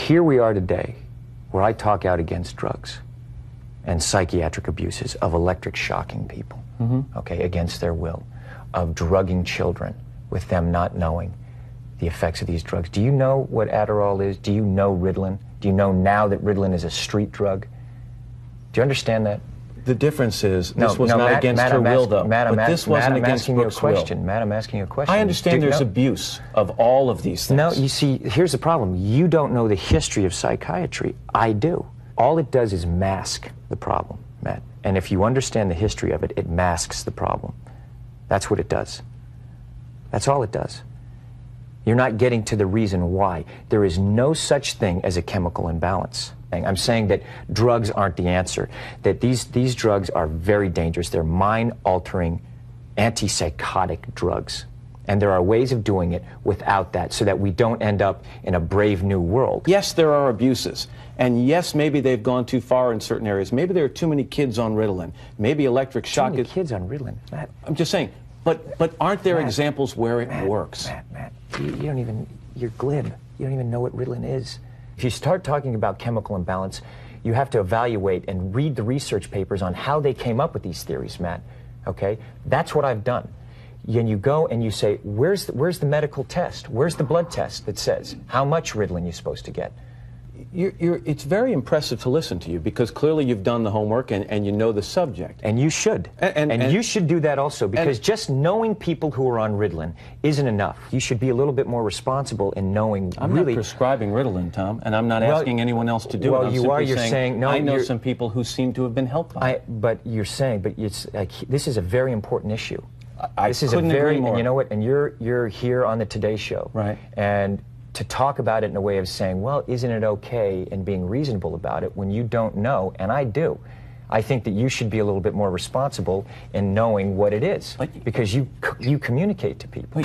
here we are today, where I talk out against drugs and psychiatric abuses of electric shocking people, okay, against their will, of drugging children with them not knowing the effects of these drugs. Do you know what Adderall is? Do you know Ritalin? Do you know now that Ritalin is a street drug? Do you understand that? The difference is this was not against her will, though. But this wasn't against Brooke's will. Matt, I'm asking you a question. I understand there's abuse of all of these things. No, you see, here's the problem. You don't know the history of psychiatry. I do. All it does is mask the problem, Matt. And if you understand the history of it, it masks the problem. That's what it does. That's all it does. You're not getting to the reason why. There is no such thing as a chemical imbalance. I'm saying that drugs aren't the answer, that these drugs are very dangerous. They're mind-altering, antipsychotic drugs. And there are ways of doing it without that, so that we don't end up in a brave new world. Yes, there are abuses. And yes, maybe they've gone too far in certain areas. Maybe there are too many kids on Ritalin. Maybe electric shock is... Too many kids on Ritalin, Matt. I'm just saying, but aren't there examples where it works? Matt, you don't even... You're glib. You don't even know what Ritalin is. If you start talking about chemical imbalance, you have to evaluate and read the research papers on how they came up with these theories, Matt. Okay? That's what I've done. And you go and you say, where's the medical test? Where's the blood test that says how much Ritalin you're supposed to get? It's very impressive to listen to you, because clearly you've done the homework and you know the subject. And you should. And you should do that also, because just knowing people who are on Ritalin isn't enough. You should be a little bit more responsible in knowing I'm not prescribing Ritalin, Tom, and I'm not asking anyone else to do it. Well, I'm you are. You're saying no. I know some people who seem to have been helped by it. But you're saying, but it's like, this is a very important issue. I couldn't agree more. And you know what? And you're here on the Today Show, right? And to talk about it in a way of saying, well, isn't it okay, and being reasonable about it when you don't know, and I do. I think that you should be a little bit more responsible in knowing what it is, because you communicate to people.